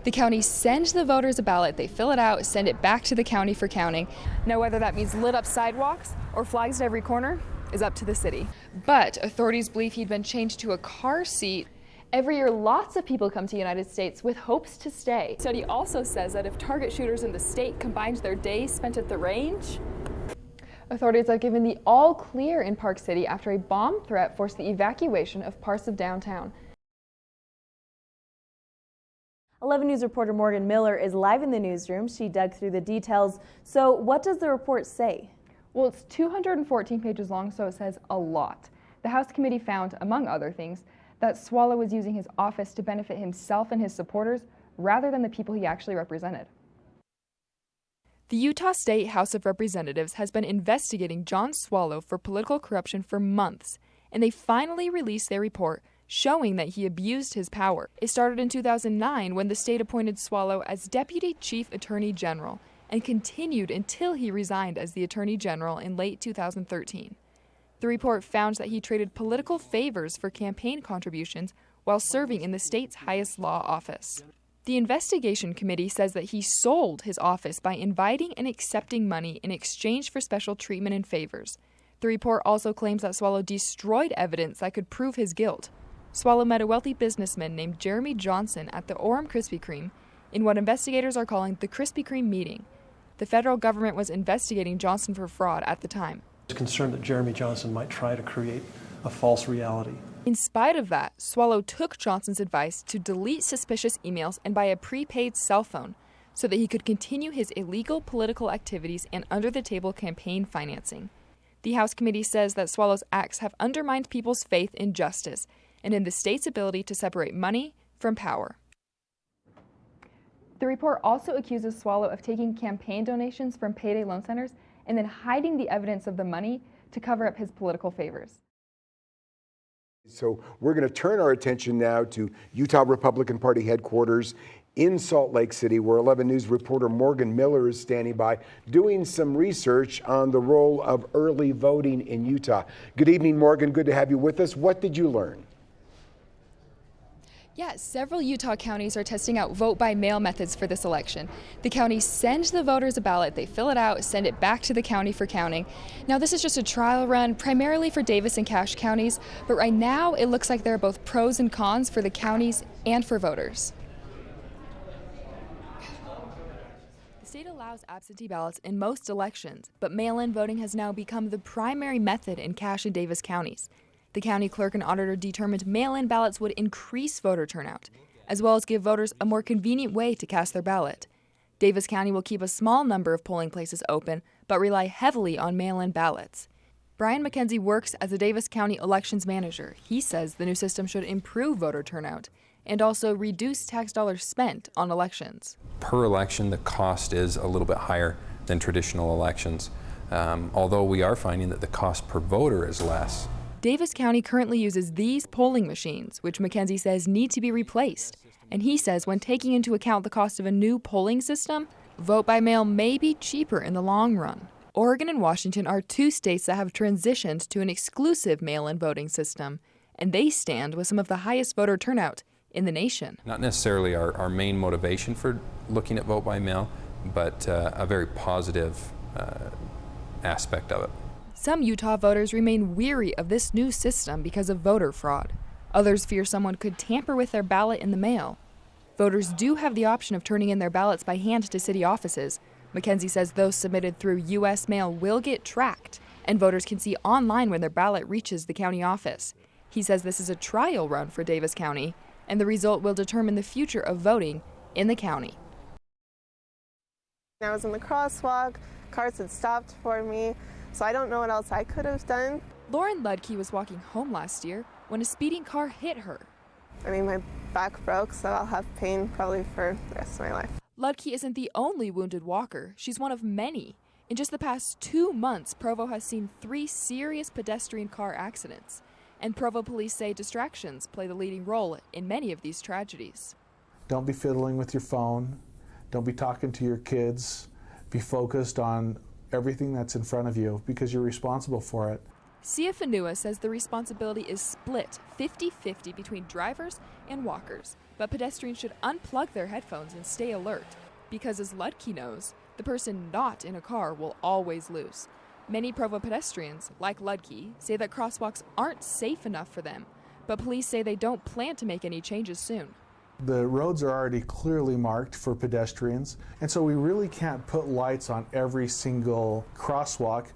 The county sends the voters a ballot, they fill it out, send it back to the county for counting. Now, whether that means lit up sidewalks or flags at every corner is up to the city. But authorities believe he'd been chained to a car seat. Every year, lots of people come to the United States with hopes to stay. The study also says that if target shooters in the state combined their days spent at the range, authorities have given the all clear in Park City after a bomb threat forced the evacuation of parts of downtown. 11 News reporter Morgan Miller is live in the newsroom. She dug through the details. So what does the report say? Well, it's 214 pages long, so it says a lot. The House committee found, among other things, that Swallow was using his office to benefit himself and his supporters rather than the people he actually represented. The Utah State House of Representatives has been investigating John Swallow for political corruption for months, and they finally released their report showing that he abused his power. It started in 2009 when the state appointed Swallow as Deputy Chief Attorney General and continued until he resigned as the Attorney General in late 2013. The report found that he traded political favors for campaign contributions while serving in the state's highest law office. The investigation committee says that he sold his office by inviting and accepting money in exchange for special treatment and favors. The report also claims that Swallow destroyed evidence that could prove his guilt. Swallow met a wealthy businessman named Jeremy Johnson at the Orem Krispy Kreme in what investigators are calling the Krispy Kreme meeting. The federal government was investigating Johnson for fraud at the time. I was concerned that Jeremy Johnson might try to create a false reality. In spite of that, Swallow took Johnson's advice to delete suspicious emails and buy a prepaid cell phone so that he could continue his illegal political activities and under-the-table campaign financing. The House committee says that Swallow's acts have undermined people's faith in justice and in the state's ability to separate money from power. The report also accuses Swallow of taking campaign donations from payday loan centers and then hiding the evidence of the money to cover up his political favors. So we're going to turn our attention now to Utah Republican Party headquarters in Salt Lake City, where 11 News reporter Morgan Miller is standing by doing some research on the role of early voting in Utah. Good evening, Morgan. Good to have you with us. What did you learn? Yeah, several Utah counties are testing out vote-by-mail methods for this election. The county sends the voters a ballot, they fill it out, send it back to the county for counting. Now, this is just a trial run, primarily for Davis and Cache counties, but right now it looks like there are both pros and cons for the counties and for voters. The state allows absentee ballots in most elections, but mail-in voting has now become the primary method in Cache and Davis counties. The county clerk and auditor determined mail-in ballots would increase voter turnout, as well as give voters a more convenient way to cast their ballot. Davis County will keep a small number of polling places open, but rely heavily on mail-in ballots. Brian McKenzie works as a Davis County elections manager. He says the new system should improve voter turnout and also reduce tax dollars spent on elections. Per election, the cost is a little bit higher than traditional elections, although we are finding that the cost per voter is less. Davis County currently uses these polling machines, which McKenzie says need to be replaced. And he says when taking into account the cost of a new polling system, vote by mail may be cheaper in the long run. Oregon and Washington are two states that have transitioned to an exclusive mail-in voting system, and they stand with some of the highest voter turnout in the nation. Not necessarily our main motivation for looking at vote by mail, but a very positive aspect of it. Some Utah voters remain weary of this new system because of voter fraud. Others fear someone could tamper with their ballot in the mail. Voters do have the option of turning in their ballots by hand to city offices. McKenzie says those submitted through U.S. mail will get tracked, and voters can see online when their ballot reaches the county office. He says this is a trial run for Davis County, and the result will determine the future of voting in the county. I was in the crosswalk, cars had stopped for me. So I don't know what else I could have done. Lauren Ludke was walking home last year when a speeding car hit her. I mean, my back broke, so I'll have pain probably for the rest of my life. Ludke isn't the only wounded walker. She's one of many. In just the past 2 months, Provo has seen 3 serious pedestrian car accidents. And Provo police say distractions play the leading role in many of these tragedies. Don't be fiddling with your phone. Don't be talking to your kids. Be focused on everything that's in front of you because you're responsible for it. Sia Fanua says the responsibility is split 50-50 between drivers and walkers, but pedestrians should unplug their headphones and stay alert, because as Ludke knows, the person not in a car will always lose. Many Provo pedestrians, like Ludke, say that crosswalks aren't safe enough for them, but police say they don't plan to make any changes soon. The roads are already clearly marked for pedestrians, and so we really can't put lights on every single crosswalk.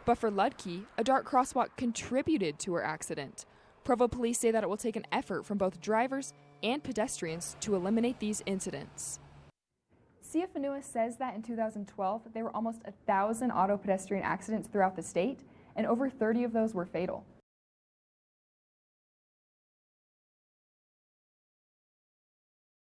But for Ludke, a dark crosswalk contributed to her accident. Provo police say that it will take an effort from both drivers and pedestrians to eliminate these incidents. Sia Fanua says that in 2012, there were almost 1,000 auto pedestrian accidents throughout the state, and over 30 of those were fatal.